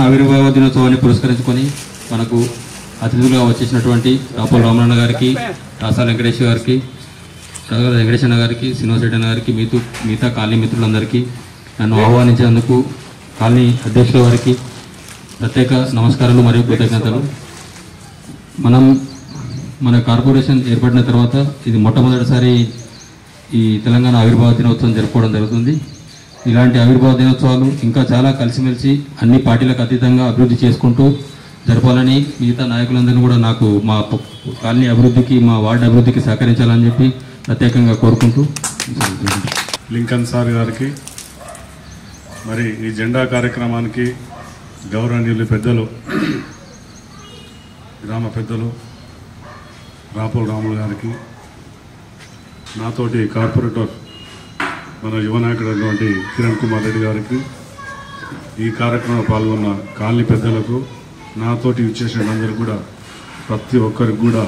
ఆవిర్భావ దినోత్సవాన్ని పురస్కరించుకొని మనకు అతిథులుగా వచ్చేసినటువంటి రాపోల రామన్న గారికి, రాసాల వెంకటేశ్వర గారికి, వెంకటేశ్వర గారికి, శ్రీనివాసరెడ్డి గారికి, మిగతా కాలనీ మిత్రులందరికీ నన్ను ఆహ్వానించినందుకు కాలనీ అధ్యక్షుల వారికి ప్రత్యేక నమస్కారాలు మరియు కృతజ్ఞతలు. మన కార్పొరేషన్ ఏర్పడిన తర్వాత ఇది మొట్టమొదటిసారి ఈ తెలంగాణ ఆవిర్భావ దినోత్సవం జరుపుకోవడం జరుగుతుంది. ఇలాంటి ఆవిర్భావ దినోత్సవాలు ఇంకా చాలా కలిసిమెలిసి అన్ని పార్టీలకు అతీతంగా అభివృద్ధి చేసుకుంటూ జరపాలని మిగతా నాయకులందరినీ కూడా నాకు మా కాలనీ అభివృద్ధికి, మా వార్డు అభివృద్ధికి సహకరించాలని చెప్పి ప్రత్యేకంగా కోరుకుంటూ లింకన్ సార్ గారికి, మరి ఈ జెండా కార్యక్రమానికి గౌరవనీయులు పెద్దలు, గ్రామ పెద్దలు రాపోల రాములు గారికి, నాతోటి కార్పొరేటర్ మన యువ నాయకుడైనటువంటి కిరణ్ కుమార్ రెడ్డి గారికి, ఈ కార్యక్రమంలో పాల్గొన్న కాలనీ పెద్దలకు, నాతోటి ఇచ్చేసిన అందరూ కూడా ప్రతి ఒక్కరికి కూడా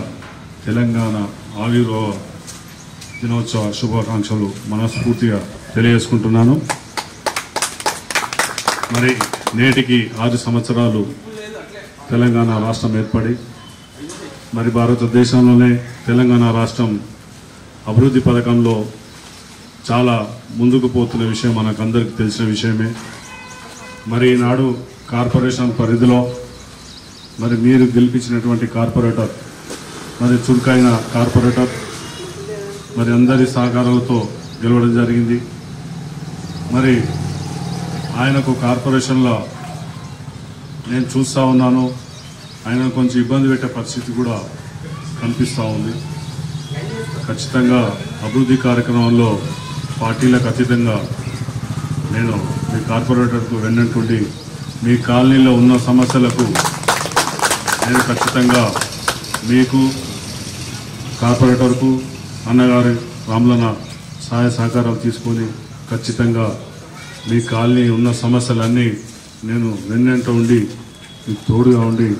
తెలంగాణ ఆవిర్భావ దినోత్సవ శుభాకాంక్షలు మనస్ఫూర్తిగా తెలియజేసుకుంటున్నాను. మరి నేటికి 6 సంవత్సరాలు తెలంగాణ రాష్ట్రం ఏర్పడి, మరి భారతదేశంలోనే తెలంగాణ రాష్ట్రం అభివృద్ధి పథకంలో చాలా ముందుకు పోతున్న విషయం మనకందరికీ తెలిసిన విషయమే. మరి ఈనాడు కార్పొరేషన్ పరిధిలో మరి మీరు గెలిపించినటువంటి కార్పొరేటర్, మరి చురుకైన కార్పొరేటర్, మరి అందరి సహకారాలతో గెలవడం జరిగింది. మరి ఆయనకు కార్పొరేషన్లో నేను చూస్తూ ఉన్నాను, ఆయన కొంచెం ఇబ్బంది పెట్టే పరిస్థితి కూడా కనిపిస్తూ ఉంది. ఖచ్చితంగా అభివృద్ధి కార్యక్రమంలో పార్టీలకు అతీతంగా నేను మీ కార్పొరేటర్కు వెన్నంటుండి మీ కాలనీలో ఉన్న సమస్యలకు నేను ఖచ్చితంగా మీకు, కార్పొరేటర్కు, అన్నగారి రాములన్న సహాయ సహకారాలు తీసుకొని ఖచ్చితంగా మీ కాలనీ ఉన్న సమస్యలన్నీ నేను వెన్నంట ఉండి మీకు తోడుగా ఉండి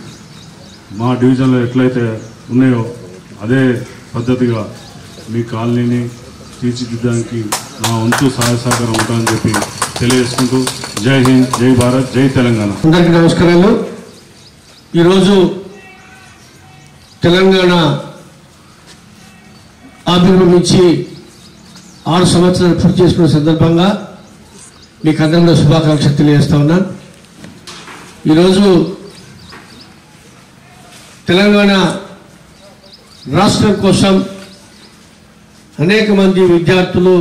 మా డివిజన్లో ఎట్లయితే ఉన్నాయో అదే పద్ధతిగా మీ కాలనీని తీర్చిదిద్దడానికి నా వంతు సహాయ సహకారం ఉంటానని చెప్పి తెలియజేసుకుంటూ జై హింద్, జై భారత్, జై తెలంగాణ. అందరికీ నమస్కారాలు. ఈరోజు తెలంగాణ ఆవిర్భవించి 6 సంవత్సరాలు పూర్తి చేసుకున్న సందర్భంగా మీకు అందరిలో శుభాకాంక్షలు తెలియజేస్తా ఉన్నాను. ఈరోజు తెలంగాణ రాష్ట్రం కోసం అనేక మంది విద్యార్థులు,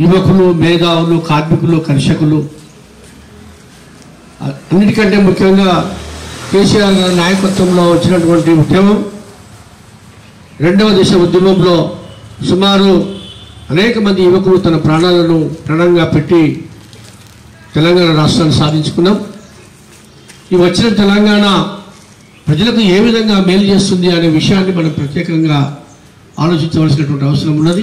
యువకులు, మేధావులు, కార్మికులు, కర్షకులు, అన్నిటికంటే ముఖ్యంగా కేసీఆర్ గారి నాయకత్వంలో వచ్చినటువంటి ఉద్యమం, 2వ దశ ఉద్యమంలో సుమారు అనేక మంది యువకులు తన ప్రాణాలను ప్రణంగా పెట్టి తెలంగాణ రాష్ట్రాన్ని సాధించుకున్నాం. ఈ వచ్చిన తెలంగాణ ప్రజలకు ఏ విధంగా మేలు చేస్తుంది అనే విషయాన్ని మనం ప్రత్యేకంగా ఆలోచించవలసినటువంటి అవసరం ఉన్నది.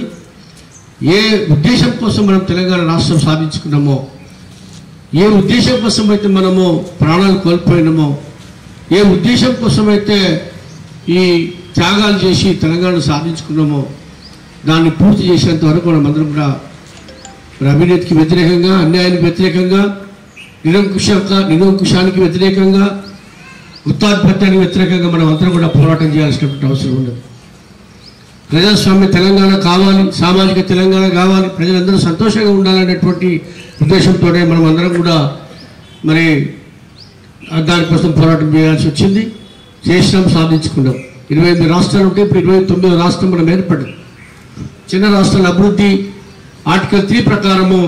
ఏ ఉద్దేశం కోసం మనం తెలంగాణ రాష్ట్రం సాధించుకున్నామో, ఏ ఉద్దేశం కోసం అయితే మనము ప్రాణాలు కోల్పోయినామో, ఏ ఉద్దేశం కోసమైతే ఈ త్యాగాలు చేసి తెలంగాణ సాధించుకున్నామో దాన్ని పూర్తి చేసేంత వరకు మనం అందరం కూడా అవినీతికి వ్యతిరేకంగా, అన్యాయానికి వ్యతిరేకంగా, నిరంకుశానికి వ్యతిరేకంగా, గుత్తాధిపత్యానికి వ్యతిరేకంగా మనం అందరం కూడా పోరాటం చేయాల్సినటువంటి అవసరం ఉన్నది. ప్రజాస్వామ్య తెలంగాణ కావాలి, సామాజిక తెలంగాణ కావాలి, ప్రజలందరూ సంతోషంగా ఉండాలనేటువంటి ఉద్దేశంతోనే మనం అందరం కూడా మరి దానికోసం పోరాటం చేయాల్సి వచ్చింది. చేసినాం, సాధించుకున్నాం. 28 రాష్ట్రాలు ఉంటే ఇప్పుడు 29వ రాష్ట్రం మనం ఏర్పడింది. చిన్న రాష్ట్రాల అభివృద్ధి ఆర్టికల్ 3 ప్రకారము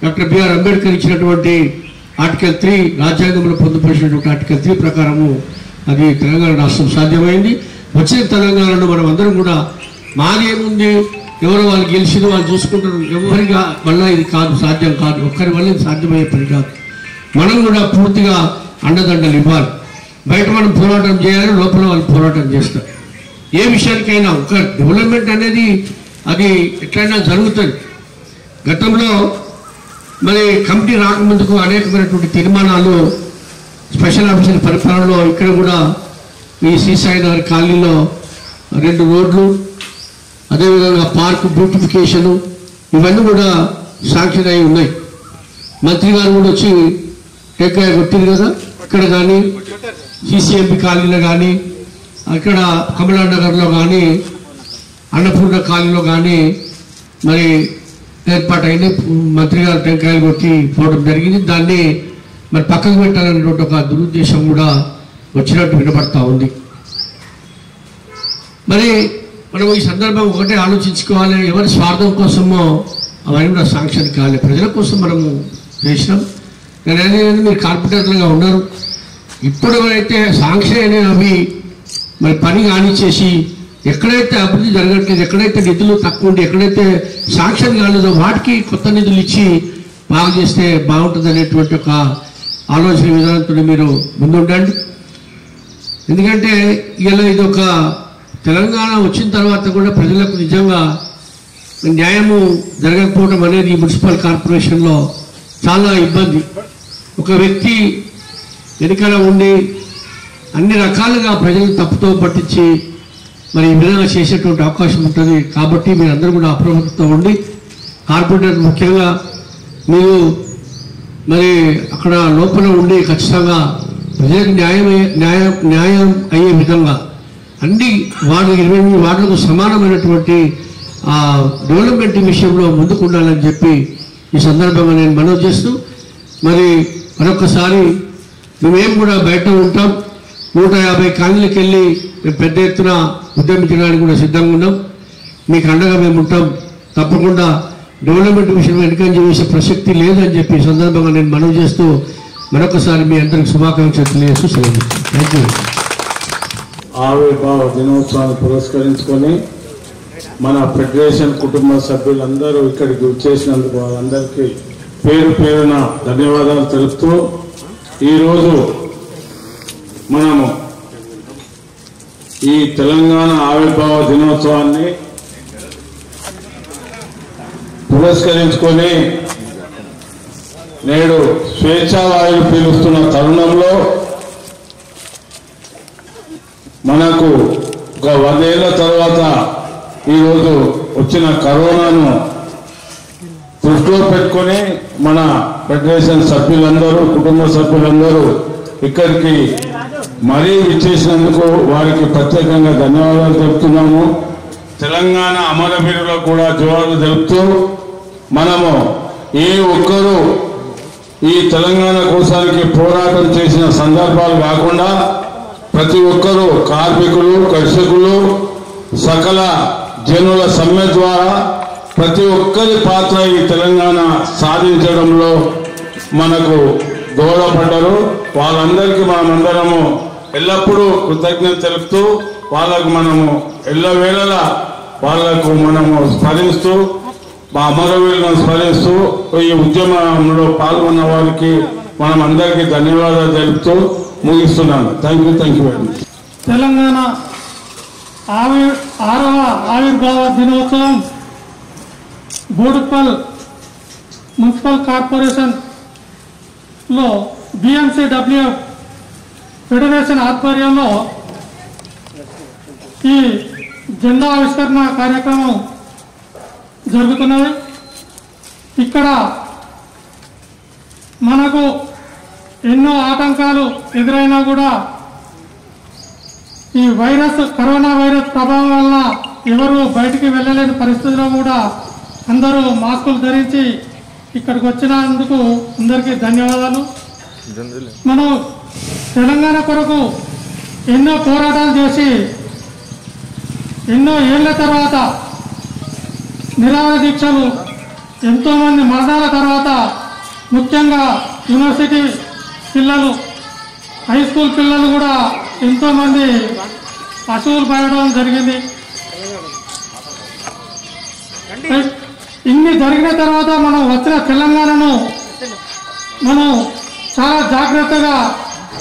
డాక్టర్ బిఆర్ అంబేద్కర్ ఇచ్చినటువంటి ఆర్టికల్ 3 రాజ్యాంగంలో పొందుపరిచినటువంటి ఆర్టికల్ 3 ప్రకారము అది తెలంగాణ రాష్ట్రం సాధ్యమైంది. వచ్చిన తెలంగాణలో మనం అందరం కూడా మాది ఏముంది, ఎవరు వాళ్ళు గెలిచింది వాళ్ళు చూసుకుంటారు, ఎవరిగా వల్ల ఇది కాదు, సాధ్యం కాదు, ఒక్కరి వల్ల ఇది సాధ్యమయ్యే పని కాదు. మనం కూడా పూర్తిగా అండదండలు ఇవ్వాలి. బయట మనం పోరాటం చేయాలి, లోపల వాళ్ళు పోరాటం చేస్తారు. ఏ విషయానికైనా ఒక డెవలప్మెంట్ అనేది అది ఎట్లయినా జరుగుతుంది. గతంలో మరి కమిటీ రాకముందుకు అనేకమైనటువంటి తీర్మానాలు స్పెషల్ ఆఫీసర్ పరిపాలనలో ఇక్కడ కూడా ఈ శ్రీసాయి నగర్ కాలనీలో 2 రోడ్లు, అదేవిధంగా పార్క్ బ్యూటిఫికేషను, ఇవన్నీ కూడా శాంక్షన్ అయి ఉన్నాయి. మంత్రి గారు కూడా వచ్చి టెంకాయ కొట్టింది కదా. ఇక్కడ కానీ సిసిఎంపి కాలనీలో కానీ, అక్కడ కమలా నగర్లో కానీ, అన్నపూర్ణ కాలనీలో కానీ మరి ఏర్పాటైన మంత్రి గారు టెంకాయలు కొట్టి పోవడం జరిగింది. దాన్ని మరి పక్కకు పెట్టాలనేటువంటి ఒక దురుద్దేశం కూడా వచ్చినట్టు వినపడతా ఉంది. మరి మనం ఈ సందర్భం ఒకటే ఆలోచించుకోవాలి, ఎవరి స్వార్థం కోసమో అవన్నీ కూడా శాంక్షన్ కావాలి, ప్రజల కోసం మనము చేసినాం. కానీ మీరు కార్పొరేటర్లుగా ఉన్నారు, ఇప్పుడు అయితే శాంక్షన్ అయినా అవి మరి పని కానిచ్చేసి ఎక్కడైతే అభివృద్ధి జరగట్లేదు, ఎక్కడైతే నిధులు తక్కువ ఉండి, ఎక్కడైతే శాంక్షన్ కాలేదో వాటికి కొత్త నిధులు ఇచ్చి బాగు చేస్తే బాగుంటుంది అనేటువంటి ఒక ఆలోచన విధానంతో మీరు ముందుండండి. ఎందుకంటే ఇలా ఇది ఒక తెలంగాణ వచ్చిన తర్వాత కూడా ప్రజలకు నిజంగా న్యాయము జరగకపోవడం అనేది మున్సిపల్ కార్పొరేషన్లో చాలా ఇబ్బంది. ఒక వ్యక్తి వెనుకల ఉండి అన్ని రకాలుగా ప్రజలను తప్పుతో పట్టించి మరి ఈ విధంగా చేసేటువంటి అవకాశం ఉంటుంది. కాబట్టి మీరందరూ కూడా అప్రమత్తంతో ఉండి, కార్పొరేటర్ ముఖ్యంగా మీరు మరి అక్కడ లోపల ఉండి ఖచ్చితంగా ప్రజలకు న్యాయం అయ్యే విధంగా అన్ని వార్డు 28 వార్డులకు సమానమైనటువంటి డెవలప్మెంట్ విషయంలో ముందుకు ఉండాలని చెప్పి ఈ సందర్భంగా నేను మనవి చేస్తూ, మరి మరొకసారి మేమేం కూడా బయట ఉంటాం, 150 కాలనీలకు వెళ్ళి మేము పెద్ద ఎత్తున ఉద్యమించడానికి కూడా సిద్ధంగా ఉన్నాం. మీకు అండగా మేము ఉంటాం. తప్పకుండా డెవలప్మెంట్ విషయంలో వెనుకంజ వేసే ప్రసక్తి లేదని చెప్పి ఈ సందర్భంగా నేను మనవి చేస్తూ మరొకసారి మీ అందరికి శుభాకాంక్షలు తెలియజేస్తూ సెలవు. Thank you. ఆవిర్భావ దినోత్సవాన్ని పురస్కరించుకొని మన ఫెడరేషన్ కుటుంబ సభ్యులందరూ ఇక్కడికి వచ్చేసినందుకు వాళ్ళందరికీ పేరు పేరున ధన్యవాదాలు తెలుపుతూ, ఈరోజు మనము ఈ తెలంగాణ ఆవిర్భావ దినోత్సవాన్ని పురస్కరించుకొని నేడు స్వేచ్ఛావాయువు పీలుస్తున్న తరుణంలో మనకు ఒక 100 ఏళ్ల తర్వాత ఈరోజు వచ్చిన కరోనాను దృష్టిలో పెట్టుకొని మన ఫెడరేషన్ సభ్యులందరూ, కుటుంబ సభ్యులందరూ ఇక్కడికి మరీ విచ్చేసినందుకు వారికి ప్రత్యేకంగా ధన్యవాదాలు తెలుపుతున్నాము. తెలంగాణ అమరవీరులకు కూడా జోహార్లు తెలుపుతూ, మనము ఏ ఒక్కరూ ఈ తెలంగాణ కోసానికి పోరాటం చేసిన సందర్భాలు కాకుండా ప్రతి ఒక్కరూ కార్మికులు, కర్షకులు, సకల జనుల సమ్మె ద్వారా ప్రతి ఒక్కరి పాత్ర ఈ తెలంగాణ సాధించడంలో మనకు దోహదపడ్డారు. వాళ్ళందరికీ మనమందరము ఎల్లప్పుడూ కృతజ్ఞత తెలుపుతూ, వాళ్ళకు మనము ఎల్లవేళలా వాళ్లకు మనము స్మరిస్తూ, మా అమరవీరులను స్మరిస్తూ ఈ ఉద్యమంలో పాల్గొన్న వారికి మనం అందరికీ ధన్యవాదాలు తెలుపుతూ ముగిస్తున్నాను. Thank you very much. Telangana 6వ ఆవిర్భావ దినోత్సవం బోడుప్పల్ మున్సిపల్ కార్పొరేషన్లో BMCW ఫెడరేషన్ ఆధ్వర్యంలో ఈ జెండా ఆవిష్కరణ కార్యక్రమం జరుగుతున్నది. ఇక్కడ మనకు ఎన్నో ఆటంకాలు ఎదురైనా కూడా ఈ కరోనా వైరస్ ప్రభావం వల్ల ఎవరు బయటికి వెళ్ళలేని పరిస్థితిలో కూడా అందరూ మాస్కులు ధరించి ఇక్కడికి వచ్చినందుకు అందరికీ ధన్యవాదాలు. మనం తెలంగాణ కొరకు ఎన్నో పోరాటాలు చేసి ఎన్నో ఏళ్ల తర్వాత నిరాహార దీక్షలు, ఎంతోమంది మరణాల తర్వాత, ముఖ్యంగా యూనివర్సిటీ పిల్లలు, హై స్కూల్ పిల్లలు కూడా ఎంతోమంది పశువులు పడడం జరిగింది. ఇన్ని జరిగిన తర్వాత మనం వచ్చిన తెలంగాణను మనం చాలా జాగ్రత్తగా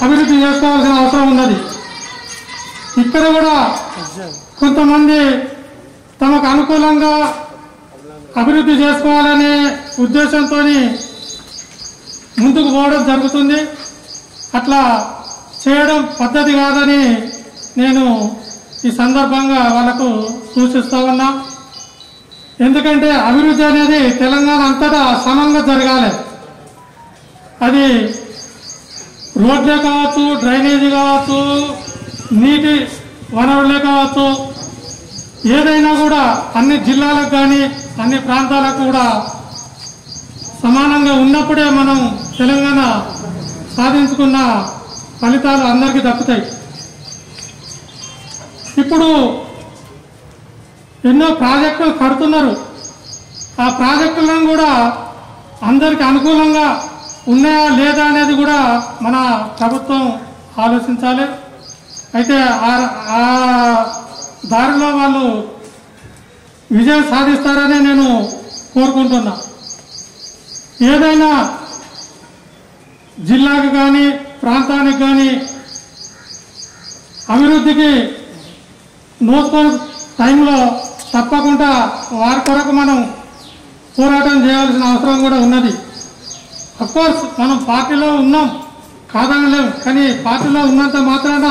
అభివృద్ధి చేసుకోవాల్సిన అవసరం ఉన్నది. ఇక్కడ కూడా కొంతమంది తమకు అనుకూలంగా అభివృద్ధి చేసుకోవాలనే ఉద్దేశంతో ముందుకు పోవడం జరుగుతుంది. అట్లా చేయడం పద్ధతి కాదని నేను ఈ సందర్భంగా వాళ్ళకు సూచిస్తా ఉన్నా. ఎందుకంటే అభివృద్ధి అనేది తెలంగాణ అంతటా సమంగా జరగాలి. అది రోడ్లే కావచ్చు, డ్రైనేజీ కావచ్చు, నీటి వనరులే కావచ్చు, ఏదైనా కూడా అన్ని జిల్లాలకు కానీ అన్ని ప్రాంతాలకు కూడా సమానంగా ఉన్నప్పుడే మనం తెలంగాణ సాధించుకున్న ఫలితాలు అందరికీ దక్కుతాయి. ఇప్పుడు ఎన్నో ప్రాజెక్టులు కడుతున్నారు. ఆ ప్రాజెక్టులను కూడా అందరికి అనుకూలంగా ఉన్నాయా లేదా అనేది కూడా మన ప్రభుత్వం ఆలోచించాలి. అయితే ఆ దారిలో వాళ్ళు విజయం సాధిస్తారని నేను కోరుకుంటున్నా. ఏదైనా జిల్లాకి కానీ ప్రాంతానికి కానీ అభివృద్ధికి నోచుకొని టైంలో తప్పకుండా వారి కొరకు మనం పోరాటం చేయాల్సిన అవసరం కూడా ఉన్నది. అఫ్కోర్స్ మనం పార్టీలో ఉన్నాం కాదనలేము, కానీ పార్టీలో ఉన్నంత మాత్రాన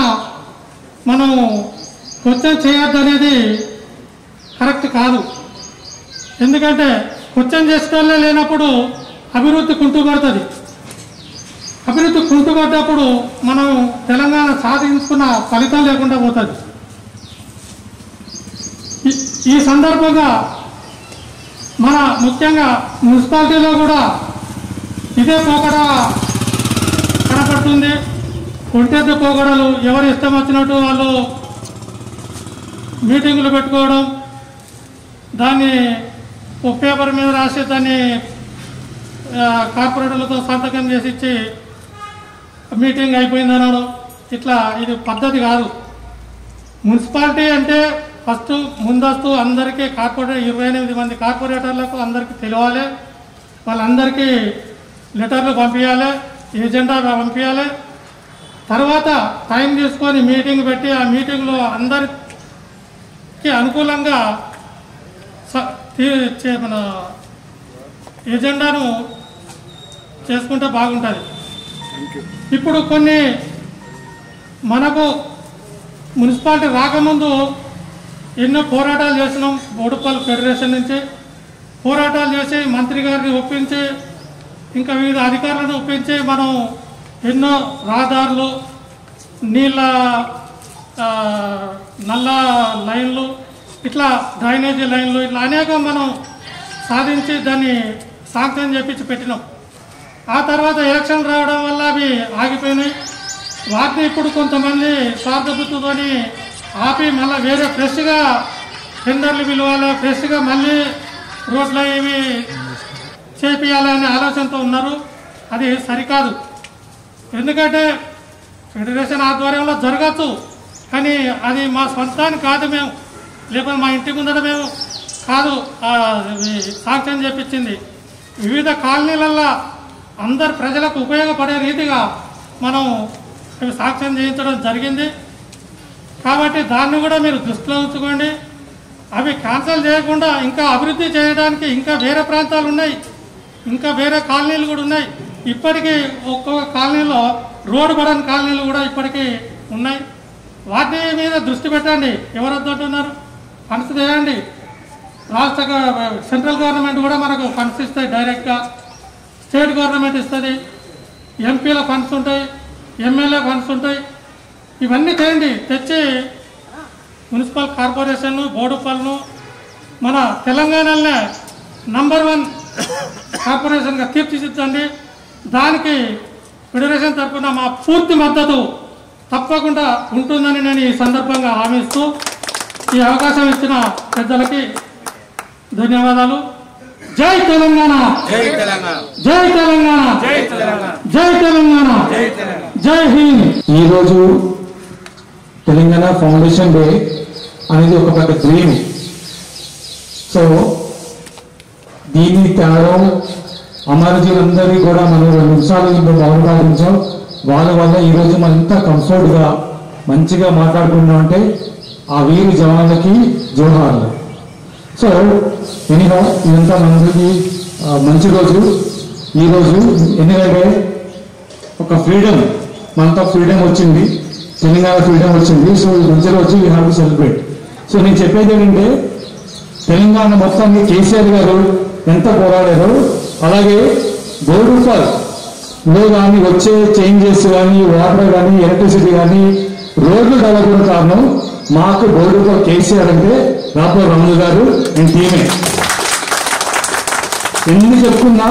మనం క్వశ్చన్ చేయొద్దనేది కరెక్ట్ కాదు. ఎందుకంటే క్వశ్చన్ చేసుకోలే లేనప్పుడు అభివృద్ధి కుంటుపడుతుంది. అభివృద్ధి కుంటుపడ్డప్పుడు మనం తెలంగాణ సాధించుకున్న ఫలితం లేకుండా పోతుంది. ఈ సందర్భంగా మన ముఖ్యంగా మున్సిపాలిటీలో కూడా ఇదే పోకడ కనపడుతుంది. ఒంటెద్దు పోకడలు, ఎవరు ఇష్టం వచ్చినట్టు వాళ్ళు మీటింగులు పెట్టుకోవడం, దాన్ని ఒక పేపర్ మీద రాసి దాన్ని కార్పొరేటర్లతో సంతకం చేసి ఇచ్చి మీటింగ్ అయిపోయింది అనడం, ఇట్లా ఇది పద్ధతి కాదు. మున్సిపాలిటీ అంటే ఫస్ట్ ముందస్తు అందరికీ కార్పొరేటర్ 28 మంది కార్పొరేటర్లకు అందరికీ తెలియాలి. వాళ్ళందరికీ లెటర్లు పంపించాలి, ఎజెండా పంపించాలి. తర్వాత టైం తీసుకొని మీటింగ్ పెట్టి ఆ మీటింగ్లో అందరికీ అనుకూలంగా మన ఎజెండాను చేసుకుంటే బాగుంటుంది. ఇప్పుడు కొన్ని మనకు మున్సిపాలిటీ రాకముందు ఎన్నో పోరాటాలు చేసినాం. బోడుపల్లి ఫెడరేషన్ నుంచి పోరాటాలు చేసి మంత్రి గారిని ఒప్పించి ఇంకా వివిధ అధికారులను ఒప్పించి మనం ఎన్నో రహదారులు, నీళ్ళ నల్ల లైన్లు, ఇట్లా డ్రైనేజీ లైన్లు, ఇట్లా అనేకం మనం సాధించి దాన్ని శాంక్షన్ చేపించి పెట్టినాం. ఆ తర్వాత ఎలక్షన్ రావడం వల్ల అవి ఆగిపోయినాయి. వాటిని ఇప్పుడు కొంతమంది స్వార్థబుద్ధితో ఆపి మళ్ళీ వేరే ఫ్రెష్గా టెండర్లు పిలవాలి, ఫ్రెష్గా మళ్ళీ రోడ్లు ఇవి చేపియాలనే ఆలోచనతో ఉన్నారు. అది సరికాదు. ఎందుకంటే ఫెడరేషన్ ఆధ్వర్యంలో జరగచ్చు, కానీ అది మా సొంతానికి కాదు. మేము లేకపోతే మా ఇంటి ముందర మేము కాదు శాంక్షన్ చేపించింది. వివిధ కాలనీలల్లో అందరు ప్రజలకు ఉపయోగపడే రీతిగా మనం శాంక్షన్ చేయించడం జరిగింది. కాబట్టి దాన్ని కూడా మీరు దృష్టిలో ఉంచుకోండి. అవి క్యాన్సిల్ చేయకుండా ఇంకా అభివృద్ధి చేయడానికి ఇంకా వేరే ప్రాంతాలు ఉన్నాయి, ఇంకా వేరే కాలనీలు కూడా ఉన్నాయి. ఇప్పటికీ ఒక్కొక్క కాలనీలో రోడ్డు పడని కాలనీలు కూడా ఇప్పటికీ ఉన్నాయి. వాటి మీద దృష్టి పెట్టండి. ఎవరు వద్దంటున్నారు? ఫండ్స్ చేయండి. సెంట్రల్ గవర్నమెంట్ కూడా మనకు ఫండ్స్ ఇస్తాయి డైరెక్ట్గా, స్టేట్ గవర్నమెంట్ ఇస్తుంది, ఎంపీల ఫండ్స్ ఉంటాయి, ఎమ్మెల్యే ఫండ్స్ ఉంటాయి. ఇవన్నీ చేయండి. తెచ్చి మున్సిపల్ కార్పొరేషన్ బోడుపల్లిను మన తెలంగాణలోనే నంబర్ 1 కార్పొరేషన్గా తీర్చిదిద్దండి. దానికి ఫెడరేషన్ తరఫున మా పూర్తి మద్దతు తప్పకుండా ఉంటుందని నేను ఈ సందర్భంగా హామీ ఇస్తూ ఈ అవకాశం ఇచ్చిన పెద్దలకి ధన్యవాదాలు. జై తెలంగాణ, జై తెలంగాణ, జై తెలంగాణ, జై తెలంగాణ, జై హింద్. ఈరోజు తెలంగాణ ఫౌండేషన్ డే అనేది ఒక పెద్ద డ్రీమ్. సో దీన్ని తేవడం అమరజీవులందరికీ కూడా మనం 2 నిమిషాలు మౌనం పాటించాం. వాళ్ళ వల్ల ఈరోజు మనం ఇంత కంఫర్ట్గా మంచిగా మాట్లాడుకున్నామంటే ఆ వీరు జవాన్లకి జోహార్లు. సో ఎనీహౌ ఇదంతా మనకి మంచి రోజు ఈరోజు. ఎందుకంటే ఒక ఫ్రీడమ్, మనతో ఫ్రీడమ్ వచ్చింది, తెలంగాణ ఫ్రీడమ్ వచ్చింది. సో మంచి రోజు we have to celebrate. So నేను చెప్పేది ఏంటంటే తెలంగాణ మొత్తాన్ని కేసీఆర్ గారు ఎంత పోరాడారో అలాగే బోడుపల్ లో కానీ వచ్చే చేంజెస్ కానీ వాటర్ కానీ ఎలక్ట్రిసిటీ కానీ రోడ్లు డెవలప్ కారణం మాకు బోర్డుతో కేసీఆర్ అంటే రాపూర్ రాములు గారు అండ్ టీమే. ఎన్ని చెప్పుకున్నా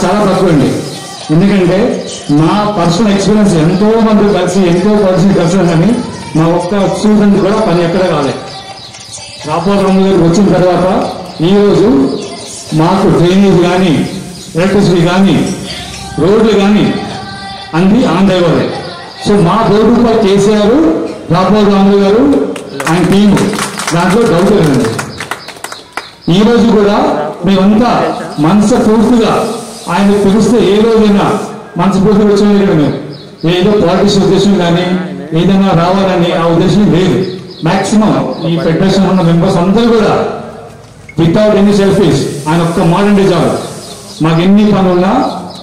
చాలా తక్కువ అండి. ఎందుకంటే నా పర్సనల్ ఎక్స్పీరియన్స్ ఎంతో మంది కలిసి కానీ మా ఒక్క స్టూడెంట్ కూడా పని ఎక్కడ కాలేదు. రాపూర్ రాములు గారికి వచ్చిన తర్వాత ఈరోజు మాకు డ్రైనేజ్ కానీ ఎలక్ట్రిసిటీ కానీ రోడ్లు కానీ అన్ని ఆన్ డ్రైవర్లే. సో మా బోర్డుపై కేసీఆర్ రాపూర్ రాములు గారు ఆయన టీము, దాంట్లో డౌట్ లేదండి. ఈరోజు కూడా మేమంతా మనసు పూర్తిగా ఆయన పిలిస్తే ఏ రోజైనా మనసు పూర్తిగా వచ్చిన మేము ఏదో పాలిటిక్స్ ఉద్దేశం కానీ ఏదైనా రావాలని ఆ ఉద్దేశం లేదు. మాక్సిమం ఈ ఫెడరేషన్ ఉన్న మెంబర్స్ అందరూ కూడా వితౌట్ ఎనీ సెల్ఫీస్ ఆయన ఒక్క మోడర్న్ డే చాలు, మాకు ఎన్ని పనులున్నా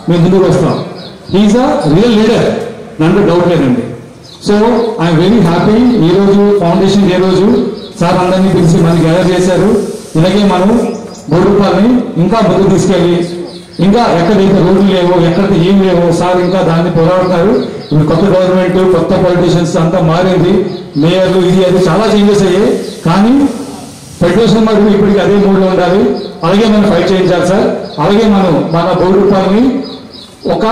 మేము ముందుకు వస్తాం. హీఈస్ అ రియల్ లీడర్, దాంట్లో డౌట్ లేదండి. So I'm very happy. ఈరోజు ఫౌండేషన్ డే రోజు సార్ అందరినీ పిలిచి మనకి గ్యాదర్ చేశారు. ఇలాగే మనం బోర్డుపాలని ఇంకా ముందుకు తీసుకెళ్ళి ఇంకా ఎక్కడైతే రోడ్లు లేవో ఎక్కడైతే ఏం లేవో సార్ ఇంకా దాన్ని పోరాడతారు. ఇప్పుడు కొత్త గవర్నమెంట్ కొత్త పొలిటీషియన్స్ అంతా మారింది, మేయర్లు ఇది అది చాలా చేంజెస్ అయ్యాయి. కానీ ఫెడరేషన్ మరి ఇప్పటికి అదే మూడ్లో ఉండాలి. అలాగే మనం ఫైట్ చేయించాలి సార్. అలాగే మనం మన బోర్డుపాలని ఒక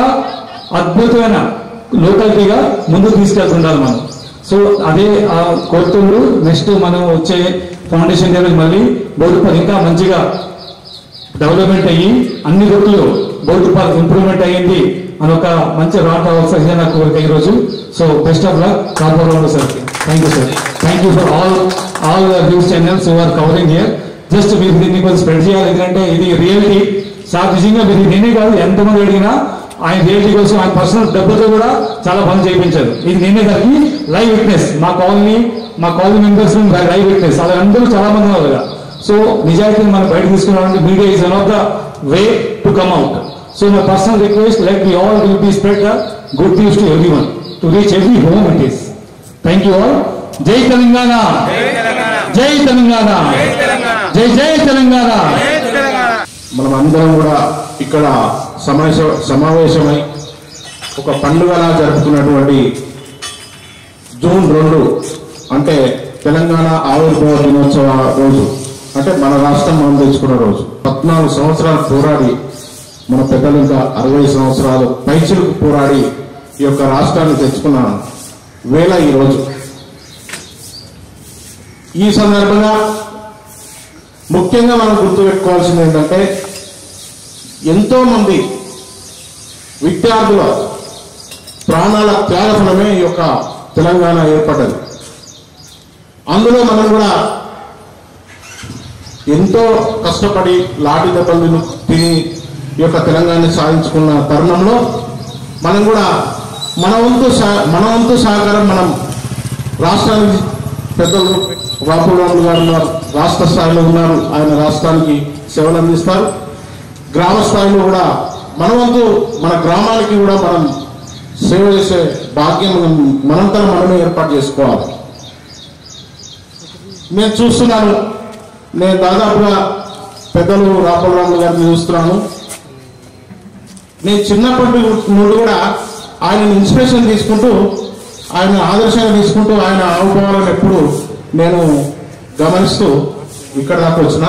అద్భుతమైన లోకాలిటీగా ముందుకు తీసుకెళ్తుండాలి మనం. సో అదే కోరుతుండ్రు. నెక్స్ట్ మనం వచ్చే ఫౌండేషన్ డే మళ్ళీ బోర్డుపాలు ఇంకా మంచిగా డెవలప్మెంట్ అయ్యి అన్ని రూట్లు బోర్డుపాలు ఇంప్రూవ్మెంట్ అయ్యింది అని ఒక మంచి రాట్ అవసరం నాకు కోరిక ఈరోజు. సో బెస్ట్ ఆఫ్ లక్ రాబోరావు sir. Thank you sir. Thank you for all news channels who are covering here. Just మీరు దీన్ని కొంచెం స్ప్రెడ్ చేయాలి. ఎందుకంటే ఇది రియాలిటీ. సార్ నిజంగా మీరు నేనే కాదు ఎంతమంది అడిగినా ఆయన రియాలిటీ కోసం ఆయన పర్సనల్ డబ్బుతో కూడా చాలా పని చేయించారు. ఇది నేనే దానికి లైవ్ విట్నెస్. మా కాలనీ మెంబర్స్ లైవ్ విట్నెస్. అలా అందరూ చాలా మంది ఉన్నారు. సో నిజాయితీని మనం బయట తీసుకున్నామంటే media is one of the way to come out. So my personal request like we all will be spread the good news to everyone to reach every home it is. Thank you all. జై తెలంగాణ, జై తెలంగాణ, జై జై తెలంగాణ. మనం అందరం కూడా ఇక్కడ సమావేశమై ఒక పండుగలా జరుపుతున్నటువంటి జూన్ 2 అంటే తెలంగాణ ఆవిర్భావ దినోత్సవ రోజు, అంటే మన రాష్ట్రం మనం తెచ్చుకున్న రోజు. 14 సంవత్సరాలు పోరాడి మన పెద్దలు ఇంకా 60 సంవత్సరాలు పైచిలకు పోరాడి ఈ యొక్క రాష్ట్రాన్ని తెచ్చుకున్న వేళ ఈ రోజు. ఈ సందర్భంగా ముఖ్యంగా మనం గుర్తుపెట్టుకోవాల్సింది ఏంటంటే ఎంతో మంది విద్యార్థుల ప్రాణాల త్యాగఫలమే ఈ యొక్క తెలంగాణ ఏర్పడ్డది. అందులో మనం కూడా ఎంతో కష్టపడి లాఠీ దెబ్బలు తిని ఈ యొక్క తెలంగాణని సాధించుకున్న తరుణంలో మనం కూడా మన వంతు సహకారం మనం రాష్ట్రానికి పెద్దలు రాపూర్ రాములు గారు ఉన్నారు, రాష్ట్ర స్థాయిలో ఉన్నారు, ఆయన రాష్ట్రానికి సేవలు అందిస్తారు. గ్రామ స్థాయిలో కూడా మన వంతు మన గ్రామానికి కూడా మనం సేవ చేసే భాగ్యం మనంతా మనమే ఏర్పాటు చేసుకోవాలి. నేను చూస్తున్నాను, నేను దాదాపుగా పెద్దలు రాపూర్ రాములు గారిని చూస్తున్నాను. నేను చిన్నప్పటి నుండి కూడా ఆయన ఇన్స్పిరేషన్ తీసుకుంటూ ఆయన ఆదర్శంగా తీసుకుంటూ ఆయన అనుభవాలను ఎప్పుడు నేను గమనిస్తూ ఇక్కడ దాకా వచ్చిన.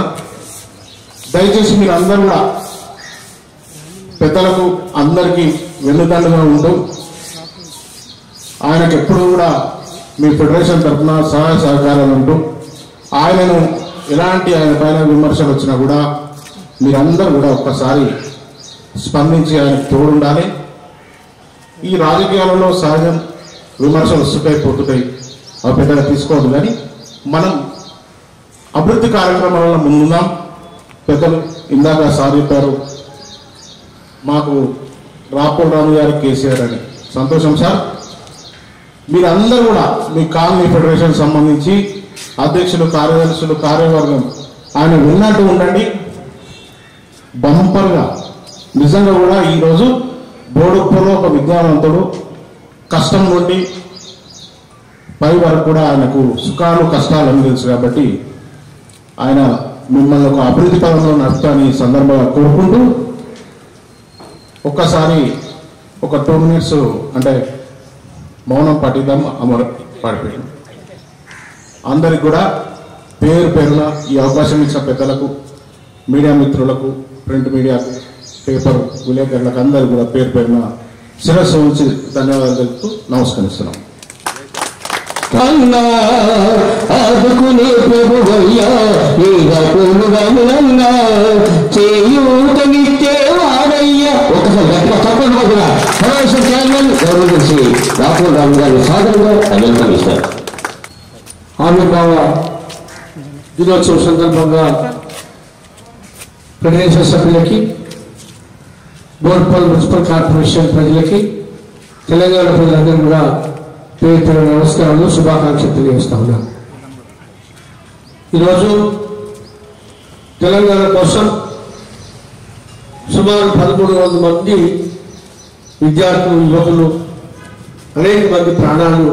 దయచేసి మీరు అందరూ కూడా పెద్దలకు అందరికీ వెన్నుదండుగా ఉంటూ ఆయనకు ఎప్పుడు కూడా మీ ఫెడరేషన్ తరఫున సహాయ సహకారాలు ఉంటూ ఆయనను ఎలాంటి ఆయన పైన విమర్శలు వచ్చినా కూడా మీరందరూ కూడా ఒక్కసారి స్పందించి ఆయనకు తోడుండాలి. ఈ రాజకీయాలలో సహజం విమర్శలు వస్తుంటాయి పోతుంటాయి, అవి పెద్దగా తీసుకోవద్దు. కానీ మనం అభివృద్ధి కార్యక్రమాలలో ముందున్నాం. పెద్దలు ఇందాక సార్ చెప్పారు మాకు రాపూర్ రాము గారు కేసీఆర్ అని. సంతోషం సార్. మీరందరూ కూడా మీ కాలనీ ఫెడరేషన్ సంబంధించి అధ్యక్షులు, కార్యదర్శులు, కార్యవర్గం ఆయన విన్నట్టు ఉండండి. బంపర్గా నిజంగా కూడా ఈరోజు బోడుప్పలో ఒక విద్యావంతుడు కష్టం నుండి పై వరకు కూడా ఆయనకు సుఖాలు కష్టాలు అని తెలుసు కాబట్టి ఆయన మిమ్మల్ని ఒక అభివృద్ధి పదంలో నడుపుతాని సందర్భంగా కోరుకుంటూ ఒక్కసారి ఒక 2 minutes అంటే మౌనం పఠిద్దాం అమరు పాడిపోయాం. అందరికి కూడా పేరు పేరున ఈ అవకాశం ఇచ్చిన పెద్దలకు, మీడియా మిత్రులకు, ప్రింట్ మీడియా, పేపర్ విలేకరులకు అందరూ కూడా పేరు పేరున శిరస్సు ఉంచి ధన్యవాదాలు తెలుపుతూ నమస్కరిస్తున్నాం. ఆదుకునే ప్రభువయ్యా చేయూతనిచ్చే వాడయ్యా. ఒకసారి గట్టిగా తప్పకుండా కూడా ఫెడరేషన్ చైర్మన్ గౌరవించి రాహుల్ రామ్ గారి సాధనగా వెల్కమ్ ఇస్తారు. ఆవిర్భావ దినోత్సవం సందర్భంగా ఫెడరేషన్ సభ్యులకి, బోర్పల్ మున్సిపల్ కార్పొరేషన్ ప్రజలకి, తెలంగాణ ప్రజలందరూ కూడా పేరు పేరు నమస్కారాలు, శుభాకాంక్షలు తెలియజేస్తా ఉన్నాను. ఈరోజు తెలంగాణ కోసం సుమారు 1300 మంది విద్యార్థులు, యువకులు, అనేక మంది ప్రాణాలు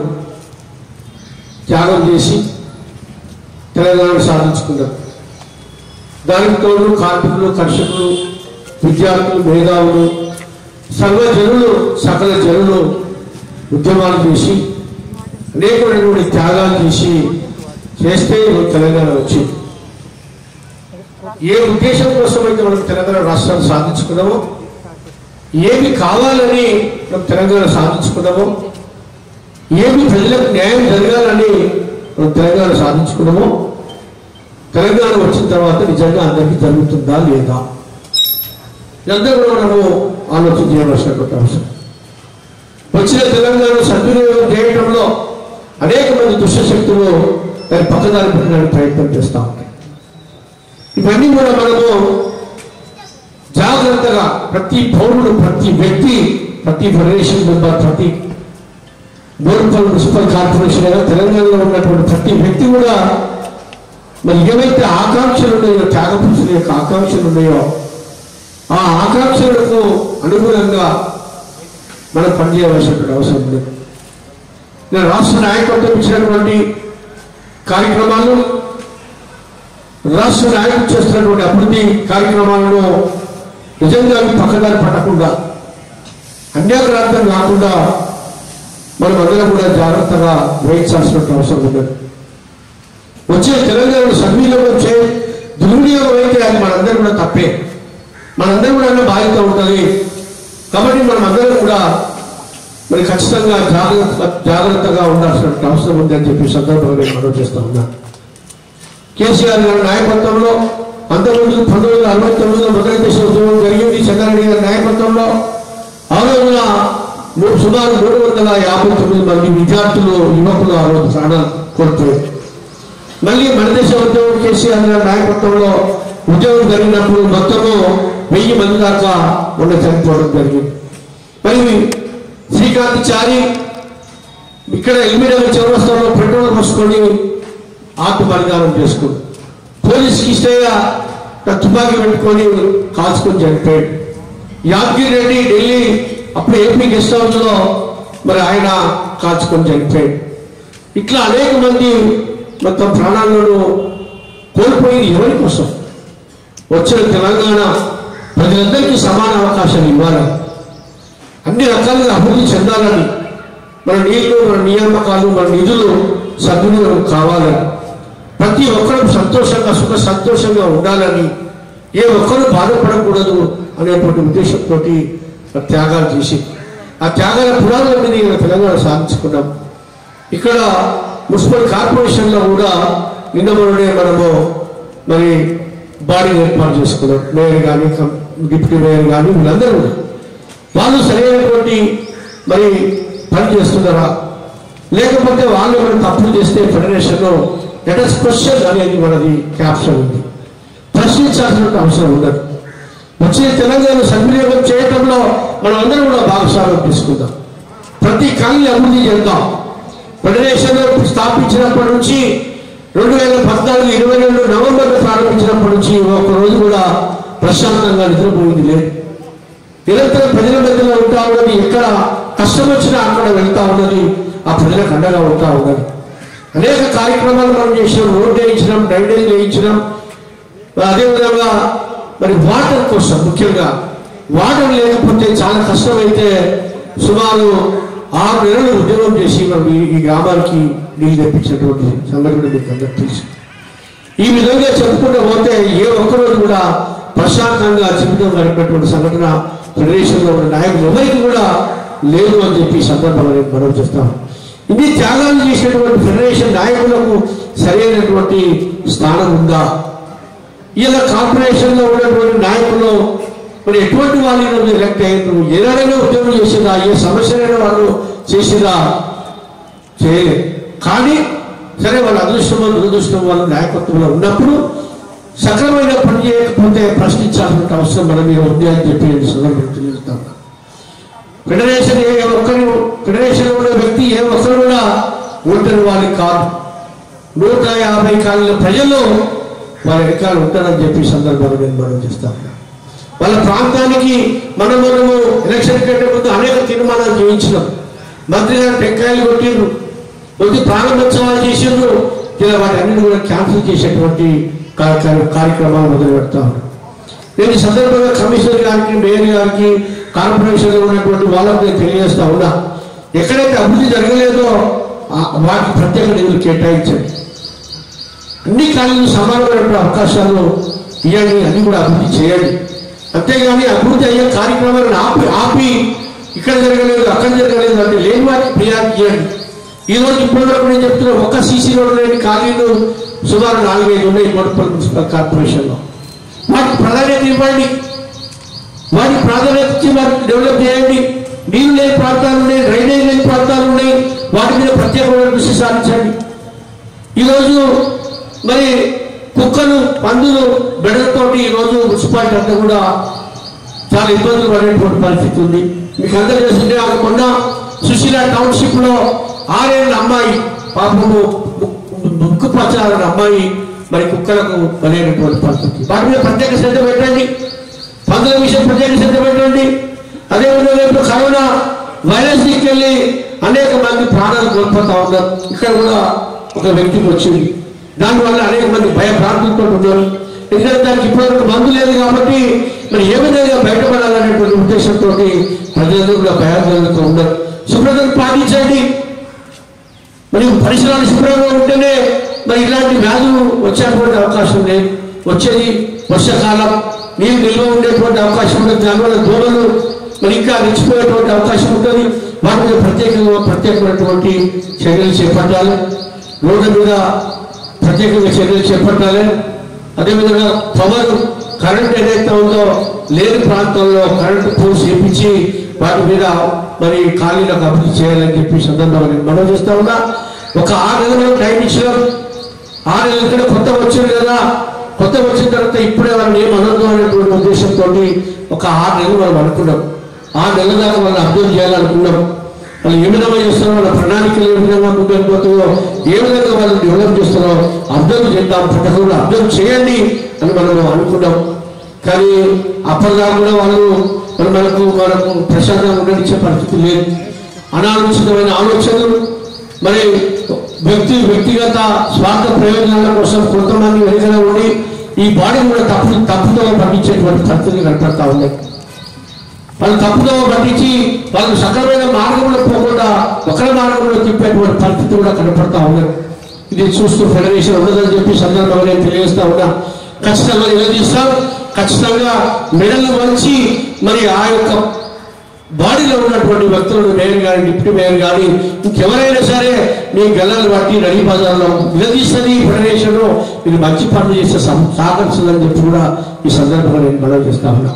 త్యాగం చేసి తెలంగాణను సాధించుకున్నారు. దానికి తోడు కార్మికులు, కర్షకులు, విద్యార్థులు, మేధావులు, సర్వజనులు, సకల జనులు ఉద్యమాలు చేసి అనేకమైనటువంటి త్యాగాలు చేస్తే తెలంగాణ వచ్చింది. ఏ ఉద్దేశం కోసం అయితే మనం తెలంగాణ రాష్ట్రాన్ని సాధించుకున్నామో, ఏమి కావాలని మనం తెలంగాణ సాధించుకున్నామో, ఏమి ప్రజలకు న్యాయం జరగాలని మనం తెలంగాణ సాధించుకున్నామో, తెలంగాణ వచ్చిన తర్వాత నిజంగా అందరికీ జరుగుతుందా లేదా ఇదంతా కూడా మనము ఆలోచన చేయవలసినటువంటి అవసరం. వచ్చిన తెలంగాణ సద్వినియోగం చేయడంలో అనేక మంది దుష్టశక్తులు దాన్ని పక్కదారి పెట్టడానికి ప్రయత్నం చేస్తూ ఉంటాయి. ఇవన్నీ కూడా మనము జాగ్రత్తగా ప్రతి పౌరుడు, ప్రతి వ్యక్తి, ప్రతి ఫెడరేషన్ మెంబర్, ప్రతి బోర్పల్ మున్సిపల్ కార్పొరేషన్ అయినా తెలంగాణలో ఉన్నటువంటి ప్రతి వ్యక్తి కూడా మరి ఏవైతే ఆకాంక్షలు ఉన్నాయో, త్యాగపురుషుల యొక్క ఆకాంక్షలు ఉన్నాయో, ఆ ఆకాంక్షలకు అనుగుణంగా మనం పనిచేయవలసినటువంటి అవసరం ఉంది. నేను రాష్ట్ర నాయకత్వం ఇచ్చినటువంటి కార్యక్రమాలు, రాష్ట్ర నాయకులు చేస్తున్నటువంటి అభివృద్ధి కార్యక్రమాలను నిజంగా పక్కదారి పట్టకుండా, అన్యాగ్రాంతం కాకుండా మనం అందరం కూడా జాగ్రత్తగా గ్రహించాల్సినటువంటి అవసరం ఉన్నది. వచ్చే తెలంగాణను సద్వినియోగం దుర్వినియోగం అయితే అది మనందరం కూడా తప్పే, మనందరం కూడా బాధ్యత ఉంటుంది. కాబట్టి మనం అందరం కూడా మరి ఖచ్చితంగా జాగ్రత్తగా ఉండాల్సినటువంటి అవసరం ఉంది అని చెప్పి సందర్భంగా నేను మనవి చేస్తా ఉన్నాను. కేసీఆర్ గారి నాయకత్వంలో 1969లో మొదటి దశ ఉద్యమం జరిగింది. చెన్నారెడ్డి గారి నాయకత్వంలో ఆ రోజున సుమారు 359 మంది విద్యార్థులు, యువకులు ఆ రోజు ప్రాణాలు కోల్పోయారు. మళ్ళీ మన దేశ ఉద్యమం కేసీఆర్ గారి నాయకత్వంలో ఉద్యమం జరిగినప్పుడు మొత్తము 1000 మంది దాకా ఉన్న చనిపోవడం జరిగింది. మరి శ్రీకాంత్ చారి ఇక్కడ ఎలిమినగర్ చౌరస్తాలో పెట్రోల్ పోసుకొని ఆత్మ బలిదానం చేసుకుంది. పోలీస్ కిష్టయ్య తుపాకీ పెట్టుకొని కాల్చుకొని చనిపోయాడు. యాదగిరి రెడ్డి ఢిల్లీ అప్పుడు ఏపీ గెస్ట్ హౌస్ లో మరి ఆయన కాల్చుకొని చనిపోయాడు. ఇట్లా అనేక మంది మొత్తం ప్రాణాలను కోల్పోయింది ఎవరి కోసం? వచ్చిన తెలంగాణ ప్రజలందరికీ సమాన అవకాశాలు ఇవ్వాలి, అన్ని రకాలుగా అభివృద్ధి చెందాలని, మన నీళ్లు, మన నియామకాలు, మన నిధులు సద్వినియోగం కావాలని, ప్రతి ఒక్కరూ సంతోషంగా సంతోషంగా ఉండాలని, ఏ ఒక్కరూ బాధపడకూడదు అనేటువంటి ఉద్దేశంతో త్యాగాలు చేసి ఆ త్యాగాల పురాణాల మీద తెలంగాణ సాధించుకున్నాం. ఇక్కడ మున్సిపల్ కార్పొరేషన్లో కూడా నిన్న మొన్ననే మనము మరి బాడీ ఏర్పాటు చేసుకున్నాం. మేయర్ కానీ, డిప్యూటీ మేయర్ కానీ, వీళ్ళందరూ కూడా వాళ్ళు సరైనటువంటి మరి పని చేస్తున్నారా, లేకపోతే వాళ్ళు మనం తప్పులు చేస్తే ఫెడరేషన్లో లెటర్స్ క్వశ్చన్ అనేది మనది క్యాప్షన్ ఉంది, ప్రశ్నించాల్సిన అవసరం ఉండదు. వచ్చే తెలంగాణ సద్వినియోగం చేయడంలో మనం అందరం కూడా భాగస్వామ్యం తీసుకుందాం. ప్రతి కాలనీ అభివృద్ధి చేద్దాం. ఫెడరేషన్ స్థాపించినప్పటి నుంచి 2014-22 నవంబర్లో ప్రారంభించినప్పటి నుంచి ఒక రోజు కూడా ప్రశాంతంగా నిద్రపోయింది లేదు. నిరంతరం ప్రజల మధ్యలో ఉంటా ఉన్నది, ఎక్కడ కష్టం వచ్చినా అక్కడ వెళ్తా ఉన్నది, ఆ ప్రజలకు అండగా ఉంటా ఉన్నది. అనేక కార్యక్రమాలు మనం చేసినాం, రోడ్ వేయించినాం, డ్రైనేజ్ వేయించినాం. అదేవిధంగా మరి వాటర్ కోసం, ముఖ్యంగా వాటర్ లేకపోతే చాలా కష్టమైతే సుమారు 6 నెలలు ఉద్యోగం చేసి మనం ఈ గ్రామానికి నీళ్ళు తెప్పించినటువంటి సంఘటన మీకు అందరికీ తెలుసు. ఈ విధంగా చెప్పుకుంటూ పోతే ఏ ఒక్కరోజు కూడా ప్రశాంతంగా జీవితం గడిపినటువంటి సంఘటన ఫెడరేషన్లో ఉన్న నాయకులు ఎవరికి కూడా లేదు అని చెప్పి సందర్భంగా నేను మనం చేస్తాను. ఇది త్యాగాలు చేసినటువంటి ఫెడరేషన్ నాయకులకు సరైనటువంటి స్థానం ఉందా? ఇలా కార్పొరేషన్లో ఉన్నటువంటి నాయకులు మరి ఎటువంటి వాళ్ళు ఈరోజు ఎలక్ట్ అయ్యారు? ఏదైనా ఉద్యోగం చేసిందా? ఏ సమస్యలైనా వాళ్ళు చేసిందా? చేయలేదు. కానీ సరే వాళ్ళ అదృష్టం దురదృష్టం వాళ్ళ నాయకత్వంలో ఉన్నప్పుడు సక్రమైన పని చేయకపోతే ప్రశ్నించాల్సిన అవసరం మన మీద ఉంది అని చెప్పి సందర్భంగా తెలియజేస్తాను. ఫెడరేషన్ ఉన్న వ్యక్తి ఏ ఒక్కరు కూడా ఒంటరి వాళ్ళకి కాదు. 150 కాలంలో ప్రజల్లో వాళ్ళ వెనకాల ఉంటారని చెప్పి సందర్భంగా నేను మనం చేస్తాను. వాళ్ళ ప్రాంతానికి మనము ఎలక్షన్ కంటే ముందు అనేక తీర్మానాలు చేయించినాం. మంత్రి గారు టెంకాయలు కొట్టిండ్రు, కొద్ది ప్రారంభోత్సవాలు చేసిండ్రు. ఇలా వాటి అన్నింటినీ కూడా క్యాన్సిల్ చేసేటువంటి కార్యక్రమాలు మొదలు పెడతా ఉన్నాం. నేను ఈ సందర్భంగా కమిషనర్ గారికి, మేయర్ గారికి, కార్పొరేషన్లో ఉన్నటువంటి వాళ్ళకు నేను తెలియజేస్తా ఉన్నా, ఎక్కడైతే అభివృద్ధి జరగలేదో వాటికి ప్రత్యేక నిధులు కేటాయించండి. అన్ని కాలేజీలు సమానమైన అవకాశాలు ఇవ్వండి, అన్ని కూడా అభివృద్ధి చేయండి. అంతేగాని అభివృద్ధి అయ్యే కార్యక్రమాలను ఆపి ఇక్కడ జరగలేదు అక్కడ జరగలేదు అంటే లేని వాటికి ప్రియారిటీ ఇవ్వండి. ఈరోజు ఇప్పటివరకు నేను చెప్తున్నా, ఒక్క సీసీ రోడ్డు లేని ఖాళీలు సుమారు 4-5 ఉన్నాయి మోడపల్లి మున్సిపల్ కార్పొరేషన్లో. వాటికి ప్రాధాన్యత ఇవ్వండి, వాటికి ప్రాధాన్యత ఇచ్చి వాటికి డెవలప్ చేయండి. నీళ్ళు లేని ప్రాంతాలు ఉన్నాయి, డ్రైనేజ్ లేని ప్రాంతాలు ఉన్నాయి, వాటి మీద ప్రత్యేకమైన దృష్టి సారించండి. ఈరోజు మరి కుక్కలు, పందులు, బెడలతోటి ఈరోజు మున్సిపాలిటీ అంతా కూడా చాలా ఇబ్బందులు పడేటువంటి పరిస్థితి ఉంది. మీకు అందరూ చేస్తుంటే మొన్న సుశీల టౌన్షిప్లో 6 ఏళ్ళ అమ్మాయి, పాపము ముక్కు పచ్చాలన్న అమ్మాయి మరి కుక్కలకు బలైనటువంటి పరిస్థితి. వాటి మీద ప్రత్యేక శ్రద్ధ పెట్టండి, పందుల విషయం ప్రత్యేక శ్రద్ధ పెట్టండి. అదేవిధంగా ఇప్పుడు కరోనా వైరస్ తీసుకెళ్ళి అనేక మంది ప్రాణాలు కోల్పోతా ఉన్నారు. ఇక్కడ కూడా ఒక వ్యక్తికి వచ్చింది, దానివల్ల అనేక మంది భయభ్రాంతులతో ఉన్నారు. ఎందుకంటే దానికి ఇప్పటివరకు మందు లేదు కాబట్టి మరి ఏ విధంగా బయటపడాలనేటువంటి ఉద్దేశంతో ప్రజలందరూ కూడా భయాందోళనతో ఉన్నారు. శుభ్రతను పాటించండి. మరి పరిసరాలు శుభ్రంగా ఉంటేనే మరి ఇలాంటి వ్యాధులు వచ్చేటువంటి అవకాశం లేదు. వచ్చేది వర్షాకాలం, నీళ్ళు నిల్వ ఉండేటువంటి అవకాశం ఉంటుంది. దానివల్ల దోమలు మరి ఇంకా రెచ్చిపోయేటువంటి అవకాశం ఉంటుంది. వాటి మీద ప్రత్యేకమైనటువంటి చర్యలు చేపట్టాలి. రోడ్ల మీద ప్రత్యేకంగా చర్యలు చేపట్టాలి. అదేవిధంగా పవర్, కరెంట్ ఏదైతే ఉందో లేని ప్రాంతంలో కరెంటు పోల్స్ చేపించి వాటి మీద మరి ఖాళీలకు అభివృద్ధి చేయాలని చెప్పి సందర్భంగా నేను మనం చేస్తా ఉన్నా. ఒక 6 నెలలు టైం ఇచ్చినాం. 6 నెలల కంటే కొత్త వచ్చింది కదా, కొత్త వచ్చిన తర్వాత ఇప్పుడే వాళ్ళని ఏమనొద్దు అనేటువంటి ఉద్దేశంతో ఒక 6 నెలలు మనం అనుకున్నాం. 6 నెలల దాకా వాళ్ళని అబ్జర్వ్ చేయాలనుకున్నాం. వాళ్ళు ఏ విధంగా చేస్తున్నారో, వాళ్ళ ప్రణాళికలు ఏ విధంగా ముందుకెళ్ళిపోతుందో, ఏ విధంగా వాళ్ళు డెవలప్ చేస్తున్నారో అబ్జర్వ్ చేద్దాం, పట్టకుండా అబ్జర్వ్ చేయండి అని మనం అనుకున్నాం. కానీ అప్పటిదాకా కూడా వాళ్ళు మనకు ప్రశాంతంగా ఉండనిచ్చే పరిస్థితి లేదు. అనాలోచితమైన ఆలోచనలు, మరి వ్యక్తిగత స్వార్థ ప్రయోజనాల కోసం కొంతమంది వెనుకన ఉండి ఈ బాడీ కూడా తప్పుతో పట్టించేటువంటి పరిస్థితులు కనపడతా ఉన్నాయి. వాళ్ళు తప్పుదో పట్టించి వాళ్ళు సక్రమైన మార్గంలో పోకుండా ఒకరి మార్గంలో తిప్పేటువంటి పరిస్థితి కూడా కనపడతా ఉన్నారు. ఇది చూస్తూ ఫెడరేషన్ ఉండదని చెప్పి సందర్భంగా నేను తెలియజేస్తా ఉన్నా. ఖచ్చితంగా నిలదీస్తాం. ఖచ్చితంగా మెడలు వంచి మరి ఆ యొక్క బాడీలో ఉన్నటువంటి వ్యక్తులను, మేయర్ కానీ, డిప్యూటీ మేయర్ కానీ, ఇంకెవరైనా సరే మీ గల్లలు బట్టి రెడీ బజార్లో నిలదీస్తుంది ఫెడరేషన్. ఇది మంచి పనులు చేస్తే సహకరిస్తుందని చెప్పి కూడా ఈ సందర్భంగా నేను మనం చేస్తా ఉన్నా.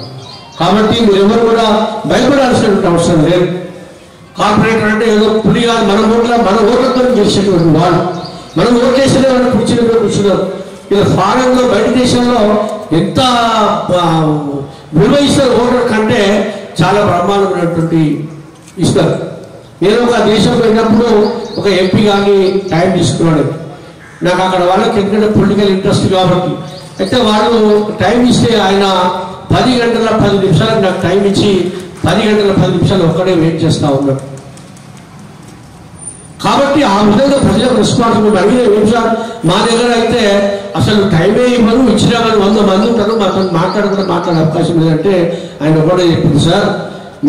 కాబట్టి మీరెవరు కూడా భయపడాల్సినటువంటి అవసరం లేదు. కార్పొరేటర్ అంటే ఏదో పులి కాదు, మన ఓట్లతో గెలిచేటువంటి వాళ్ళు. మనం ఓట్లేసిన వాళ్ళు కూర్చున్నారు. ఇలా ఫారెన్లో, బయట దేశంలో ఎంత విలువ ఇస్తారు ఓటర్ కంటే చాలా బ్రహ్మాండమైనటువంటి ఇస్తారు. నేను ఒక దేశం పోయినప్పుడు ఒక ఎంపీ కానీ టైం తీసుకున్నాడు. నాకు అక్కడ వాళ్ళకి ఎందుకంటే పొలిటికల్ ఇంట్రెస్ట్ కాబట్టి, అయితే వాళ్ళు టైం ఇస్తే ఆయన 10 గంటల 10 నిమిషాలకు నాకు టైం ఇచ్చి 10 గంటల 10 నిమిషాలు ఒక్కడే వెయిట్ చేస్తూ ఉన్నాడు. కాబట్టి ఆ విధంగా ప్రజలకు రెస్పాన్సిబిలిటీ అడిగిన నిమిషాలు. మా దగ్గర అయితే అసలు టైమే ఇవ్వరు, ఇచ్చినా కానీ 100 మంది ఉంటారు, మాతో మాట్లాడే అవకాశం లేదంటే ఆయన ఒకటే చెప్పింది, సార్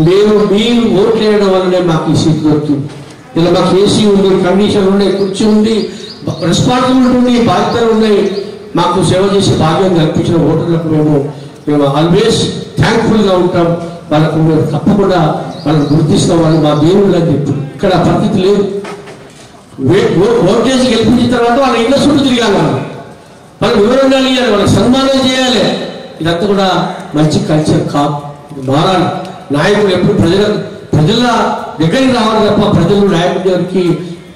మీరు ఓట్లు వేయడం వల్లనే మాకు ఈ సీట్ దొరుకుతుంది. ఇలా మాకు ఏసీ ఉంది, కండిషన్ ఉన్నాయి, కుర్చీ ఉంది, రెస్పాన్సిబిలిటీ ఉంది, బాధ్యతలు ఉన్నాయి. మాకు సేవ చేసే భాగ్యం కల్పించిన ఓటర్లకు మేము ఆల్వేస్ థ్యాంక్ఫుల్గా ఉంటాం. వాళ్ళకు మేము తప్పకుండా వాళ్ళని గుర్తిస్తాం. వాళ్ళు మా దేవుళ్ళు అని చెప్పి ఇక్కడ పరిస్థితి లేదు. ఓట్ చేసి గెలిపించిన తర్వాత వాళ్ళ ఇళ్ళ చుట్టూ తిరగాలి, వాళ్ళకి వివరంగా ఇవ్వాలి, వాళ్ళకి సన్మానం చేయాలి. ఇదంతా కూడా మంచి కల్చర్ కాదు, మారాలి. నాయకులు ఎప్పుడు ప్రజల దగ్గరికి రావాలి తప్ప ప్రజలు నాయకుడి దగ్గరికి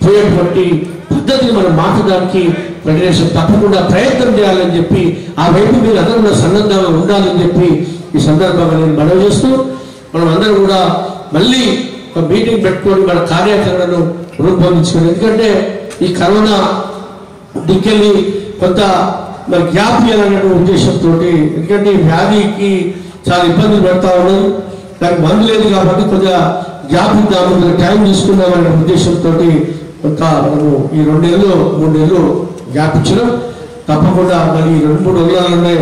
పోయేటువంటి పద్ధతిని మనం మార్చడానికి ఫెడరేషన్ తప్పకుండా ప్రయత్నం చేయాలని చెప్పి ఆ వైపు మీరు అందరూ కూడా సన్నద్ధంగా ఉండాలని చెప్పి ఈ సందర్భంగా నేను మనవి చేస్తూ మనం అందరం కూడా మళ్ళీ ఒక మీటింగ్ పెట్టుకొని మన కార్యాచరణను రూపొందించుకోండి. ఎందుకంటే ఈ కరోనా దిక్కెళ్ళి కొంత మరి గ్యాప్ ఇవ్వాలనే ఉద్దేశంతో, ఎందుకంటే ఈ వ్యాధికి చాలా ఇబ్బందులు పెడతా ఉన్నాం, దానికి మందు లేదు కాబట్టి కొద్దిగా గ్యాప్ ఇద్దాము, కొద్దిగా టైం తీసుకుందామనే ఉద్దేశంతో కొంత మనము ఈ 2 నెలలు 3 నెలలు గ్యాప్ ఇచ్చినాం. తప్పకుండా మరి 2-3 నెలలనే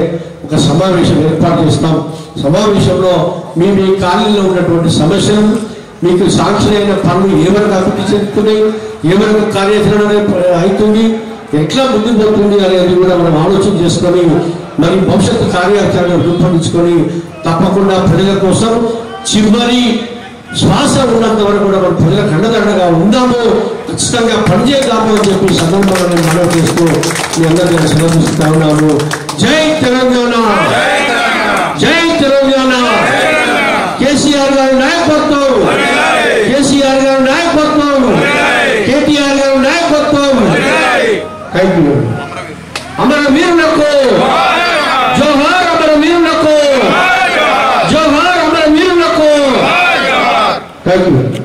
ఒక సమావేశం ఏర్పాటు చేస్తాం. సమావేశంలో మీ కాలనీలో ఉన్నటువంటి సమస్యలు, మీకు శాంక్షన్ అయిన పనులు ఏమైనా అభివృద్ధి చెందుతున్నాయి, ఏమైనా కార్యాచరణ అవుతుంది, ఎట్లా ముందుకు పోతుంది అనేది కూడా మనం ఆలోచన చేసుకొని మరి భవిష్యత్తు కార్యాచరణ రూపొందించుకొని తప్పకుండా ప్రజల కోసం చివరి శ్వాస ఉన్నంత వరకు కూడా మనం ప్రజలకు అండదండగా ఉందాము, ఖచ్చితంగా పనిచేద్దాము అని చెప్పి సందర్భంగా నేను మనవి చేస్తూ మీ అందరినీ సెలవుస్తా ఉన్నాము. జై తెలంగాణ, జై తెలంగాణ. కేసీఆర్ గారి నాయకత్వం, కేసీఆర్ గారి నాయకత్వం, కేటీఆర్ గారి నాయకత్వం. Thank you. అమర వీరులకు జోహార్, అమర వీరులకు జోహార్, అమర వీరులకు. Thank you.